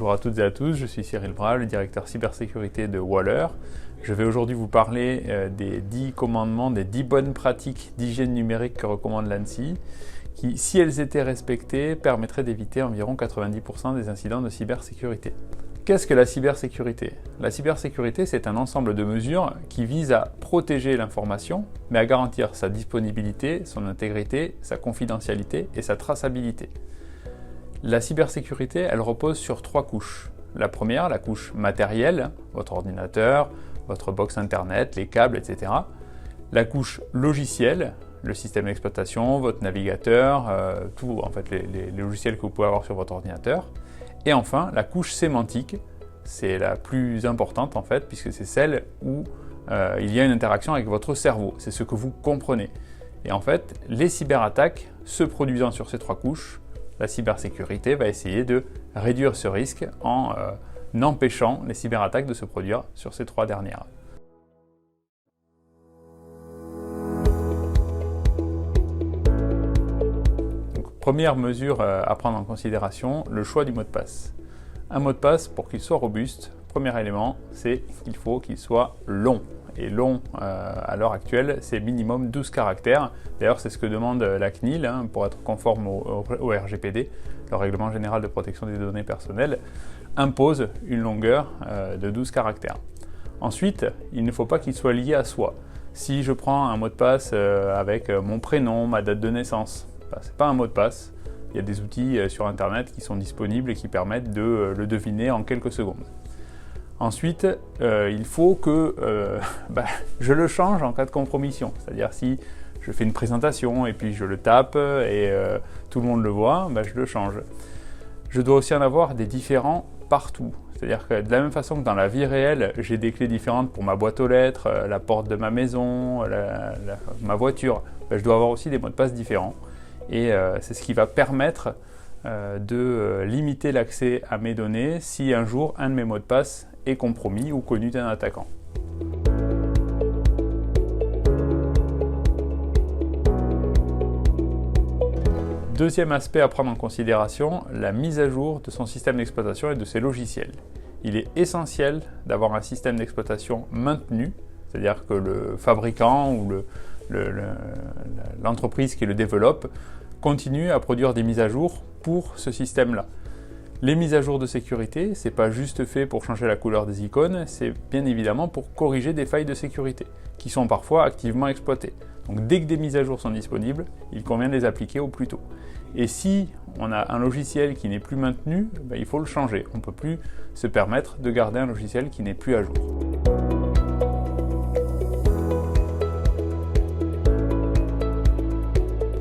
Bonjour à toutes et à tous, je suis Cyril Bras, le directeur cybersécurité de Waller. Je vais aujourd'hui vous parler des 10 commandements, des 10 bonnes pratiques d'hygiène numérique que recommande l'ANSSI, qui, si elles étaient respectées, permettraient d'éviter environ 90% des incidents de cybersécurité. Qu'est-ce que la cybersécurité? La cybersécurité, c'est un ensemble de mesures qui visent à protéger l'information, mais à garantir sa disponibilité, son intégrité, sa confidentialité et sa traçabilité. La cybersécurité, elle repose sur 3 couches. La première, la couche matérielle, votre ordinateur, votre box internet, les câbles, etc. La couche logicielle, le système d'exploitation, votre navigateur, tout, en fait, les logiciels que vous pouvez avoir sur votre ordinateur. Et enfin, la couche sémantique, c'est la plus importante en fait, puisque c'est celle où il y a une interaction avec votre cerveau, c'est ce que vous comprenez. Et en fait, les cyberattaques se produisant sur ces 3 couches, la cybersécurité va essayer de réduire ce risque en empêchant les cyberattaques de se produire sur ces 3 dernières. Donc, première mesure à prendre en considération, le choix du mot de passe. Un mot de passe, pour qu'il soit robuste, premier élément, c'est qu'il faut qu'il soit long. Et long, à l'heure actuelle, c'est minimum 12 caractères. D'ailleurs, c'est ce que demande la CNIL pour être conforme au RGPD, le Règlement Général de Protection des Données Personnelles, impose une longueur de 12 caractères. Ensuite, il ne faut pas qu'il soit lié à soi. Si je prends un mot de passe avec mon prénom, ma date de naissance, ce n'est pas un mot de passe. Il y a des outils sur Internet qui sont disponibles et qui permettent de le deviner en quelques secondes. Ensuite, il faut que je le change en cas de compromission. C'est-à-dire si je fais une présentation et puis je le tape et tout le monde le voit, je le change. Je dois aussi en avoir des différents partout. C'est-à-dire que de la même façon que dans la vie réelle, j'ai des clés différentes pour ma boîte aux lettres, la porte de ma maison, ma voiture, je dois avoir aussi des mots de passe différents. Et c'est ce qui va permettre de limiter l'accès à mes données si un jour un de mes mots de passe est compromis ou connu d'un attaquant. Deuxième aspect à prendre en considération, la mise à jour de son système d'exploitation et de ses logiciels. Il est essentiel d'avoir un système d'exploitation maintenu, c'est-à-dire que le fabricant ou l'entreprise qui le développe continue à produire des mises à jour pour ce système-là. Les mises à jour de sécurité, ce n'est pas juste fait pour changer la couleur des icônes, c'est bien évidemment pour corriger des failles de sécurité qui sont parfois activement exploitées. Donc dès que des mises à jour sont disponibles, il convient de les appliquer au plus tôt. Et si on a un logiciel qui n'est plus maintenu, il faut le changer. On ne peut plus se permettre de garder un logiciel qui n'est plus à jour.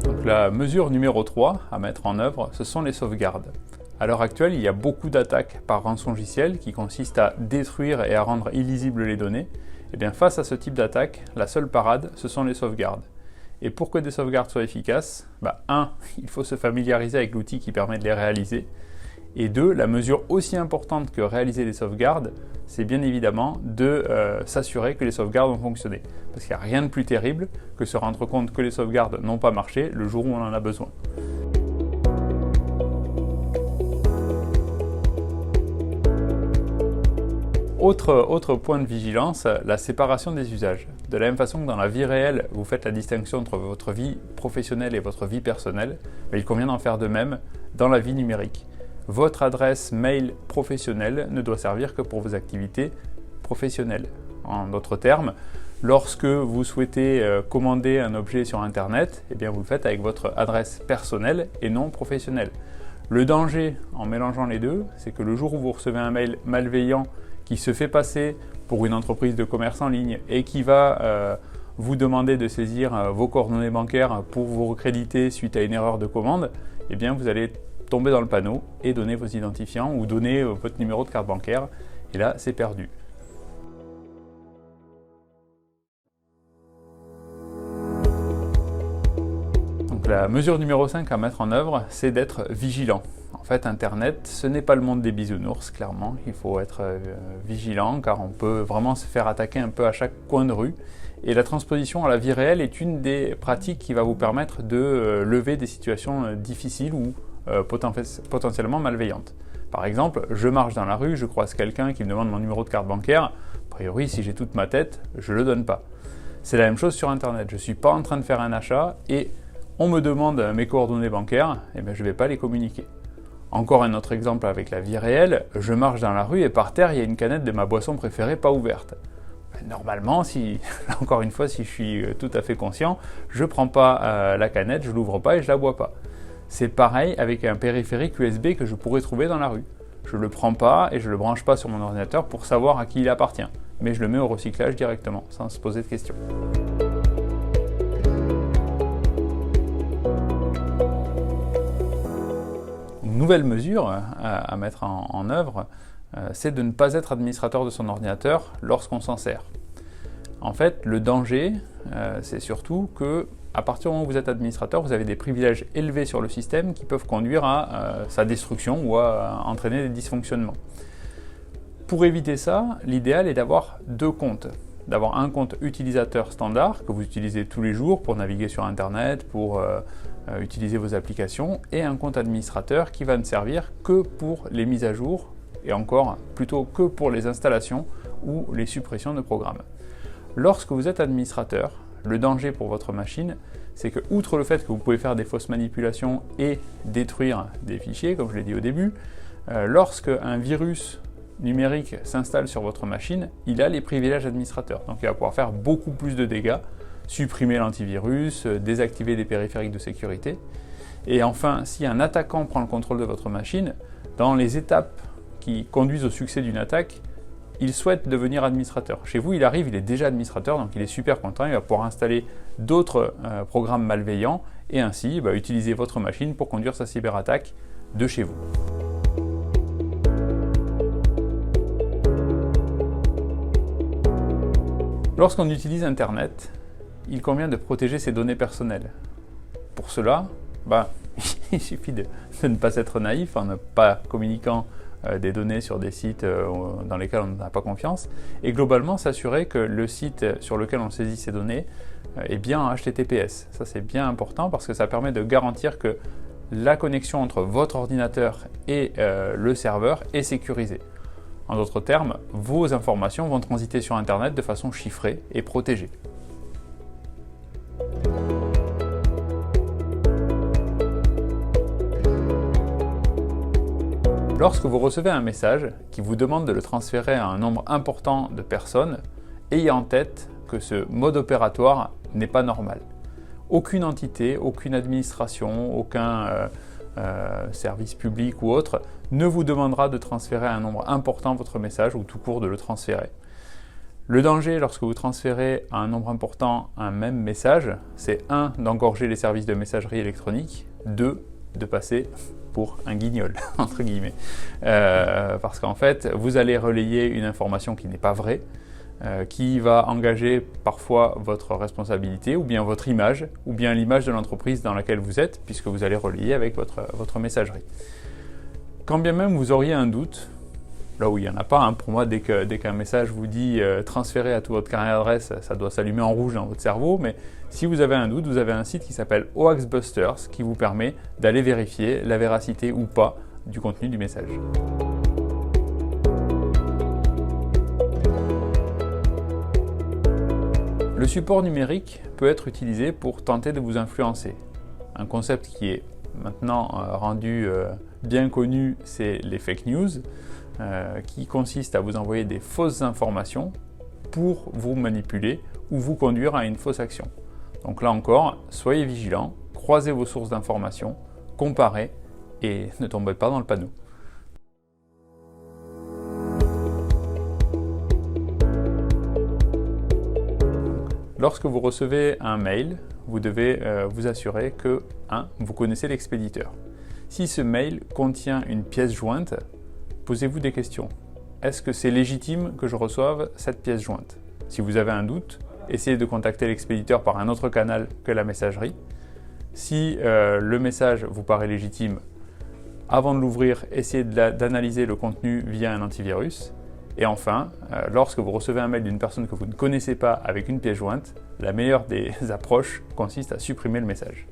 Donc la mesure numéro 3 à mettre en œuvre, ce sont les sauvegardes. À l'heure actuelle, il y a beaucoup d'attaques par rançongiciel qui consistent à détruire et à rendre illisibles les données. Et bien face à ce type d'attaque, la seule parade, ce sont les sauvegardes. Et pour que des sauvegardes soient efficaces, 1. Il faut se familiariser avec l'outil qui permet de les réaliser. Et 2. La mesure aussi importante que réaliser les sauvegardes, c'est bien évidemment de s'assurer que les sauvegardes ont fonctionné. Parce qu'il n'y a rien de plus terrible que se rendre compte que les sauvegardes n'ont pas marché le jour où on en a besoin. Autre point de vigilance, la séparation des usages. De la même façon que dans la vie réelle, vous faites la distinction entre votre vie professionnelle et votre vie personnelle, il convient d'en faire de même dans la vie numérique. Votre adresse mail professionnelle ne doit servir que pour vos activités professionnelles. En d'autres termes, lorsque vous souhaitez commander un objet sur Internet, vous le faites avec votre adresse personnelle et non professionnelle. Le danger en mélangeant les deux, c'est que le jour où vous recevez un mail malveillant qui se fait passer pour une entreprise de commerce en ligne et qui va vous demander de saisir vos coordonnées bancaires pour vous recréditer suite à une erreur de commande, vous allez tomber dans le panneau et donner vos identifiants ou donner votre numéro de carte bancaire. Et là, c'est perdu. Donc la mesure numéro 5 à mettre en œuvre, c'est d'être vigilant. En fait, Internet, ce n'est pas le monde des bisounours, clairement. Il faut être vigilant car on peut vraiment se faire attaquer un peu à chaque coin de rue. Et la transposition à la vie réelle est une des pratiques qui va vous permettre de lever des situations difficiles ou potentiellement malveillantes. Par exemple, je marche dans la rue, je croise quelqu'un qui me demande mon numéro de carte bancaire. A priori, si j'ai toute ma tête, je ne le donne pas. C'est la même chose sur Internet. Je ne suis pas en train de faire un achat et on me demande mes coordonnées bancaires, et bien je ne vais pas les communiquer. Encore un autre exemple avec la vie réelle, je marche dans la rue et par terre, il y a une canette de ma boisson préférée pas ouverte. Normalement, encore une fois, si je suis tout à fait conscient, je ne prends pas la canette, je ne l'ouvre pas et je ne la bois pas. C'est pareil avec un périphérique USB que je pourrais trouver dans la rue. Je ne le prends pas et je ne le branche pas sur mon ordinateur pour savoir à qui il appartient. Mais je le mets au recyclage directement, sans se poser de questions. Une nouvelle mesure à mettre en œuvre, c'est de ne pas être administrateur de son ordinateur lorsqu'on s'en sert. En fait, le danger, c'est surtout que à partir du moment où vous êtes administrateur, vous avez des privilèges élevés sur le système qui peuvent conduire à sa destruction ou à entraîner des dysfonctionnements. Pour éviter ça, l'idéal est d'avoir deux comptes. D'avoir un compte utilisateur standard que vous utilisez tous les jours pour naviguer sur Internet, pour utiliser vos applications, et un compte administrateur qui va ne servir que pour les mises à jour, et encore plutôt que pour les installations ou les suppressions de programmes. Lorsque vous êtes administrateur, le danger pour votre machine, c'est que, outre le fait que vous pouvez faire des fausses manipulations et détruire des fichiers, comme je l'ai dit au début, lorsque un virus numérique s'installe sur votre machine, il a les privilèges administrateurs. Donc il va pouvoir faire beaucoup plus de dégâts, supprimer l'antivirus, désactiver des périphériques de sécurité. Et enfin, si un attaquant prend le contrôle de votre machine, dans les étapes qui conduisent au succès d'une attaque, il souhaite devenir administrateur. Chez vous, il arrive, il est déjà administrateur, donc il est super content, il va pouvoir installer d'autres programmes malveillants et ainsi utiliser votre machine pour conduire sa cyberattaque de chez vous. Lorsqu'on utilise Internet, il convient de protéger ses données personnelles. Pour cela, il suffit de ne pas être naïf en ne pas communiquant des données sur des sites dans lesquels on n'a pas confiance, et globalement s'assurer que le site sur lequel on saisit ces données est bien HTTPS. Ça, c'est bien important parce que ça permet de garantir que la connexion entre votre ordinateur et le serveur est sécurisée. En d'autres termes, vos informations vont transiter sur Internet de façon chiffrée et protégée. Lorsque vous recevez un message qui vous demande de le transférer à un nombre important de personnes, ayez en tête que ce mode opératoire n'est pas normal. Aucune entité, aucune administration, aucun service public ou autre ne vous demandera de transférer à un nombre important votre message ou tout court de le transférer. Le danger lorsque vous transférez à un nombre important un même message, c'est 1. D'engorger les services de messagerie électronique, 2. De passer pour un guignol, entre guillemets. Parce qu'en fait, vous allez relayer une information qui n'est pas vraie, qui va engager parfois votre responsabilité, ou bien votre image, ou bien l'image de l'entreprise dans laquelle vous êtes, puisque vous allez relayer avec votre messagerie. Quand bien même vous auriez un doute, là où il n'y en a pas, pour moi, dès qu'un message vous dit transférer à tout votre carnet d'adresse, ça doit s'allumer en rouge dans votre cerveau, mais si vous avez un doute, vous avez un site qui s'appelle Hoaxbusters qui vous permet d'aller vérifier la véracité ou pas du contenu du message. Le support numérique peut être utilisé pour tenter de vous influencer. Un concept qui est maintenant rendu bien connu, c'est les fake news, qui consiste à vous envoyer des fausses informations pour vous manipuler ou vous conduire à une fausse action. Donc là encore, soyez vigilants, croisez vos sources d'informations, comparez et ne tombez pas dans le panneau. Lorsque vous recevez un mail, vous devez vous assurer que 1. Vous connaissez l'expéditeur. Si ce mail contient une pièce jointe, posez-vous des questions. Est-ce que c'est légitime que je reçoive cette pièce jointe? Si vous avez un doute, essayez de contacter l'expéditeur par un autre canal que la messagerie. Si le message vous paraît légitime, avant de l'ouvrir, essayez d'analyser le contenu via un antivirus. Et enfin, lorsque vous recevez un mail d'une personne que vous ne connaissez pas avec une pièce jointe, la meilleure des approches consiste à supprimer le message.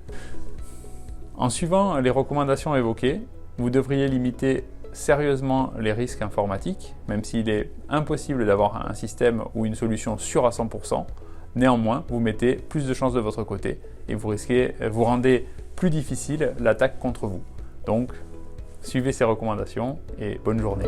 En suivant les recommandations évoquées, vous devriez limiter sérieusement les risques informatiques, même s'il est impossible d'avoir un système ou une solution sûre à 100%. Néanmoins, vous mettez plus de chances de votre côté et vous rendez plus difficile l'attaque contre vous. Donc, suivez ces recommandations et bonne journée.